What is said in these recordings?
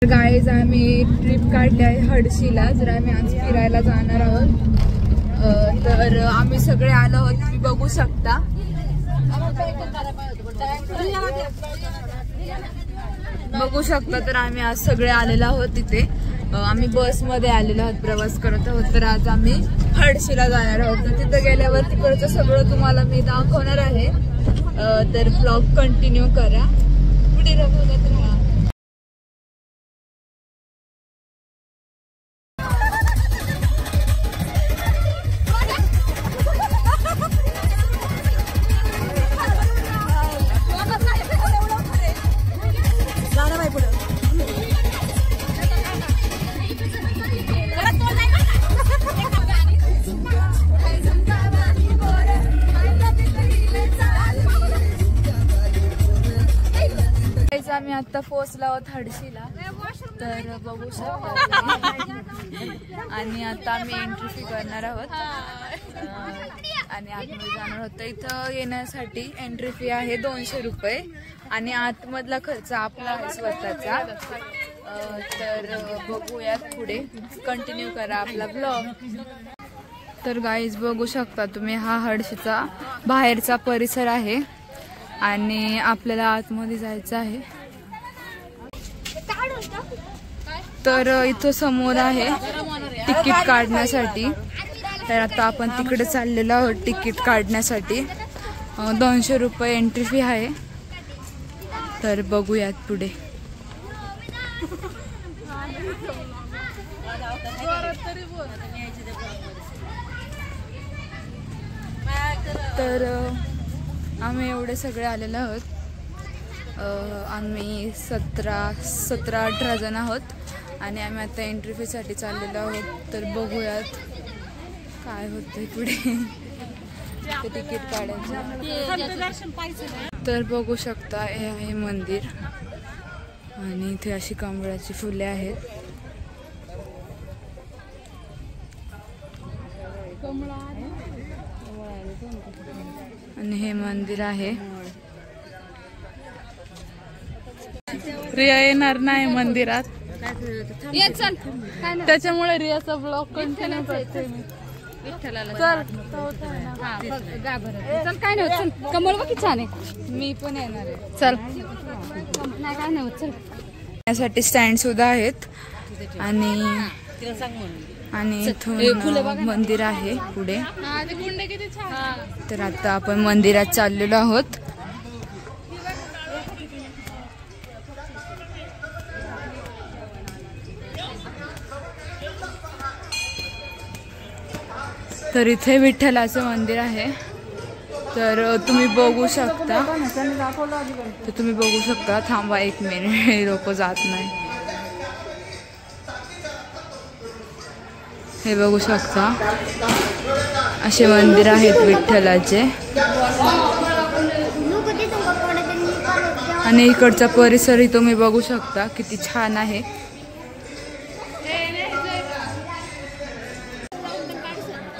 Guys आम्ही trip काढली आहे हडशीला. जर आम्ही आज फिरायला जाणार आहोत तर आम्ही सगळे आलो आहोत, तुम्ही बघू शकता. तर आम्ही आज सगळे आलेलो आहोत तिथे. आम्ही बस मध्ये आलेलो आहोत, प्रवास करत आहोत. तर आज आम्ही हडशीला जाणार आहोत. तर तिथे गेल्यावर तिकडचं सगळं तुम्हाला मी दाखवणार आहे. तर ब्लॉग कंटिन्यू करा, पुढे बघत राहा. आम्ही आता पोहोचलो आहोत हडशीला. तर बघू शकता. आणि आता आम्ही एंट्री फी करणार आहोत आणि आतमध्ये जाणार आहोत. इथं येण्यासाठी एंट्री फी आहे 200 रुपये आणि आतमधला खर्च आपला आहे स्वतःचा. तर बघूयात, पुढे कंटिन्यू करा आपला ब्लॉग. तर गाईज बघू शकता तुम्ही, हा हडशीचा बाहेरचा परिसर आहे आणि आपल्याला आतमध्ये जायचं आहे. तर इथं समोर आहे तिकीट काढण्यासाठी. तर आता आपण तिकडे चाललेलो आहोत तिकीट काढण्यासाठी. 200 रुपये एंट्री फी आहे. तर बघूयात पुढे. तर आम्ही एवढे सगळे आलेलो आहोत. आम्ही 17-18 जण आहोत आणि आम्ही आता एंट्री फी साठी चाललेलो आहोत. तर बघूयात काय होतंय पुढे. ते तिकीट काढायचं. तर बघू शकता, हे आहे मंदिर आणि इथे अशी कमळाची फुले आहेत. आणि हे मंदिर आहे. रिया येणार नाही मंदिरात, त्याच्यामुळे रियाचा ब्लॉग कंटिन्यू करते मी. चल काय नाही होत. चल कमल बघ छान आहे. मी पण येणार आहे. चल काय नाही होत. चल यासाठी स्टँड सुद्धा आहेत आणि इथून मंदिर आहे पुढे. तर आता आपण मंदिरात चाललेलो आहोत. तर इथे विठ्ठलाचं मंदिर आहे. तर तुम्ही बघू शकता. थांबा 1 मिनिट, लोक जात नाही. हे बघू शकता, असे मंदिर आहेत विठ्ठलाचे. आणि इकडचा परिसरही तुम्ही बघू शकता किती छान आहे.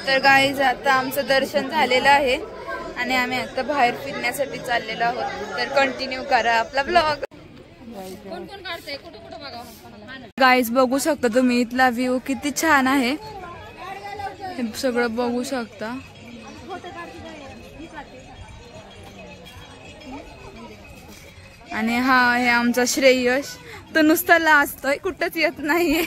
तर गाईज आता आमचं दर्शन झालेलं आहे आणि आम्ही आता बाहेर फिरण्यासाठी चाललेलो आहोत. तर कंटिन्यू करा आपला ब्लॉग. गाईज बघू शकता तुम्ही, इथला व्ह्यू किती छान आहे. हे सगळं बघू शकता. आणि हा आहे आमचा श्रेयश. तो नुसता लाजतोय, कुठंच येत नाहीये.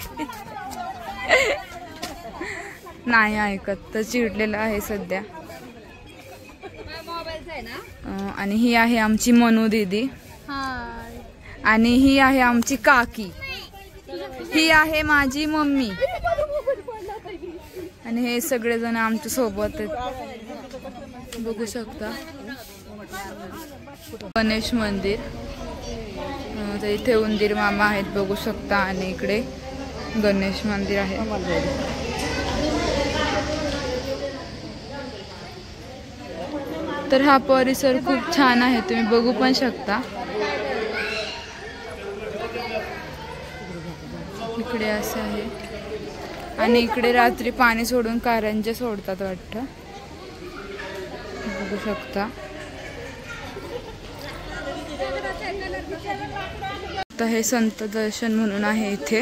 नाही ऐकत, तर चिडलेला आहे सध्या. आणि ही आहे आमची मनू दीदी आणि ही आहे आमची काकी. ही आहे माझी मम्मी आणि हे सगळेजण आमच्या सोबत आहेत. बघू शकता गणेश मंदिर. तर इथे उंदीर मामा आहेत बघू शकता आणि इकडे गणेश मंदिर आहे. तर हा परिसर खूप छान आहे, तुम्ही बघू पण शकता. इकडे असं आहे आणि इकडे रात्री पाणी सोडून कारंजे सोडतात वाटतं, बघू शकता. शकता हे संत दर्शन म्हणून आहे इथे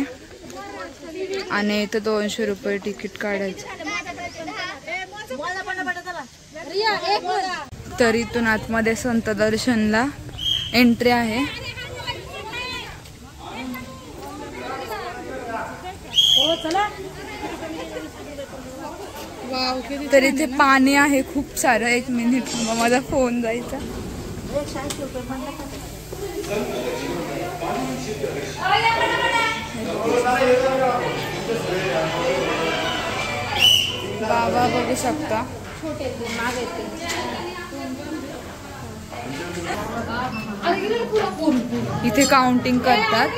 आणि इथं 200 रुपये तिकीट काढायचं. तर इथून आतमध्ये संत दर्शनला एंट्री आहे. तर इथे पाणी आहे खूप सारं. 1 मिनिट माझा फोन जायचा. बाबा बघू शकता. इथे काउंटिंग करतात.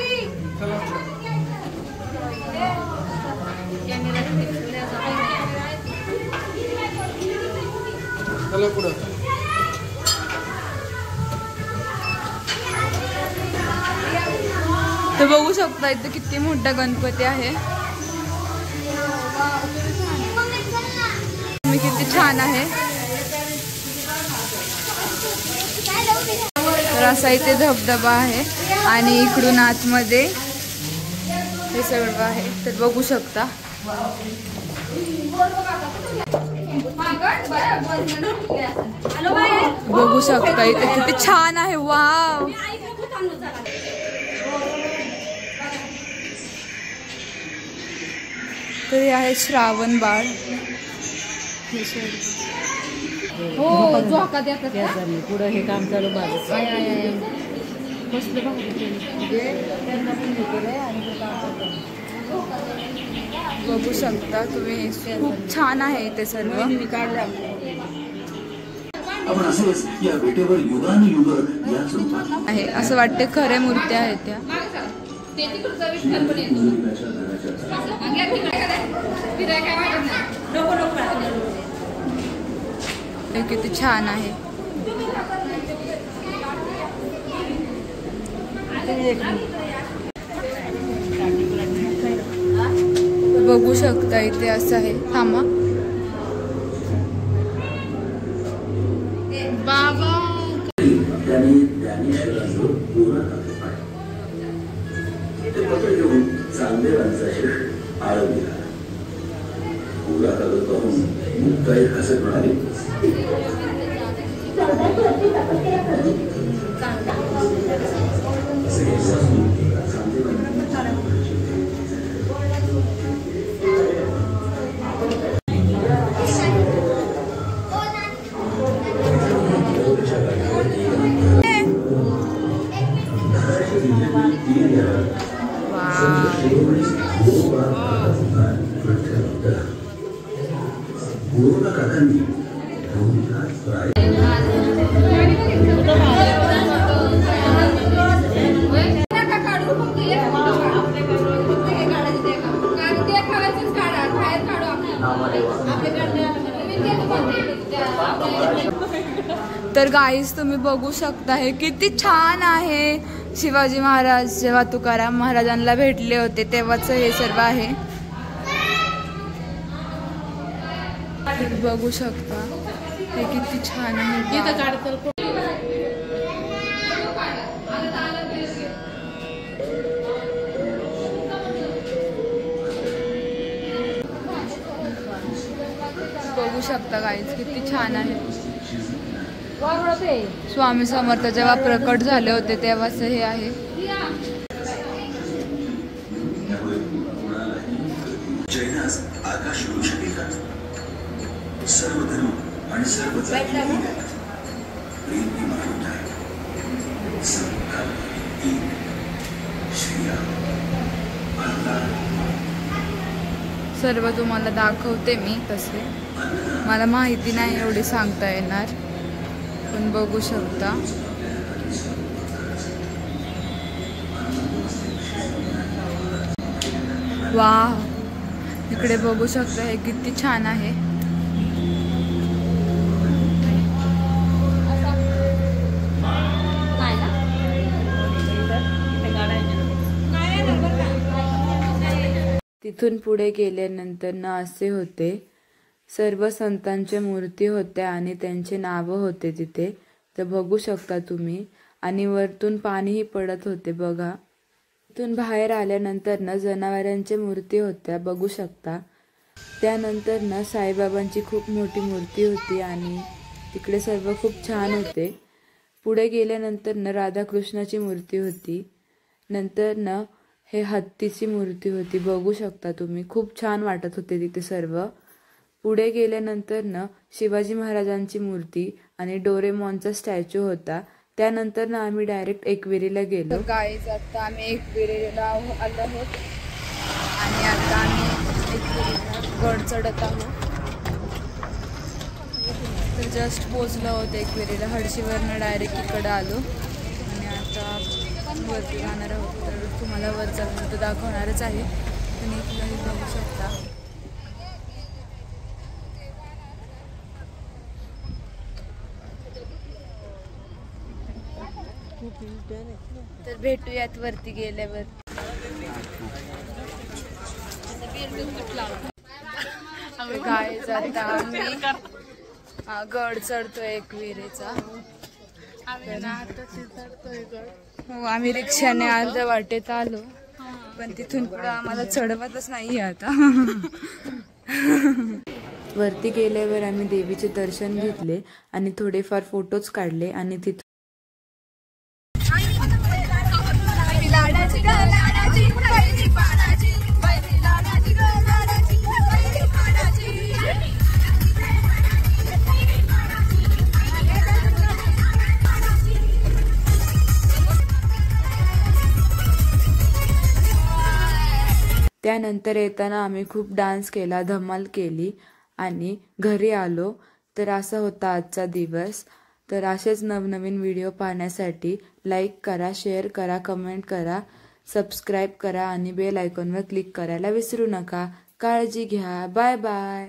तर बघू शकता इथे किती मोठा गणपती आहे. किती छान आहे. तर असा इथे धबधबा आहे आणि इकडून आतमध्ये हे सगळं आहे. तर बघू शकता. बघू शकता इथे किती छान आहे. वाव. तर हे आहे श्रावण बाळ. हो झोका देतात पुढं हे काम चालू बघू शकता तुम्ही. खूप छान आहे ते सर्व. आहे असं वाटते खऱ्या मूर्त्या आहेत त्या. किती छान आहे. बघू शकता इथे असं आहे. थांबा. बाबा तर गाईस तुम्ही बघू शकता हे किती छान आहे. शिवाजी महाराज जेव्हा तुकाराम महाराजांना भेटले होते तेव्हाच हे सर्व आहे. बघू शकता हे किती छान आहे. बघू शकता गाईस किती छान आहे. स्वामी समर्थ जेव्हा प्रकट झाले होते तेव्हाच हे आहे. सर्व तुम्हाला दाखवते मी. तसे मला माहिती नाही एवढी सांगता येणार, पण बघू शकता. वाह, इकडे बघू शकता हे किती छान आहे. तिथून पुढे गेल्यानंतर ना असे होते. सर्व संतांच्या मूर्ती होत्या आणि त्यांचे नाव होते तिथे. तर बघू शकता तुम्ही. आणि वरतून पाणीही पडत होते बघा. तिथून बाहेर आल्यानंतर ना जनावरांच्या मूर्ती होत्या, बघू शकता. त्यानंतर ना साईबाबांची खूप मोठी मूर्ती होती आणि तिकडे सर्व खूप छान होते. पुढे गेल्यानंतर ना राधाकृष्णाची मूर्ती होती. नंतर ना हे हत्तीची मूर्ती होती, बघू शकता तुम्ही. खूप छान वाटत होते तिथे सर्व. पुढे गेल्यानंतर ना शिवाजी महाराजांची मूर्ती आणि डोरेमॉनचा स्टॅच्यू होता. त्यानंतर ना आम्ही डायरेक्ट एकविरीला गेलो. गाईज आता आम्ही एकविरीला आलो आहोत आणि आता आम्ही एकविरीला गड चढत आहोत. तर जस्ट पोचलो आहोत एकविरीला. हडशीवरनं डायरेक्ट इकडं आलो आणि आता वरती जाणार आहोत. तर तुम्हाला वरचा व्ह्यू तर दाखवणारच आहे. आणि इकडे बघू शकता. तर भेटूयात वरती गेल्यावर. गाईज आता आम्ही गड चढतोय एकविरेचा. हो, आम्ही रिक्षाने अर्ध्या वाटेत आलो, पण तिथून पुढे आम्हाला चढवतच नाहीये आता. वरती गेल्यावर आम्ही देवीचे दर्शन घेतले आणि थोडेफार फोटोज काढले आणि तिथून त्यानंतर येताना आम्ही खूप डान्स केला, धमाल केली आणि घरी आलो. तर असा होता आजचा दिवस. तर असेच नवनवीन व्हिडिओ पाहण्यासाठी लाईक करा, शेअर करा, कमेंट करा, सबस्क्राईब करा आणि बेल आयकॉनवर क्लिक करायला विसरू नका. काळजी घ्या. Bye bye.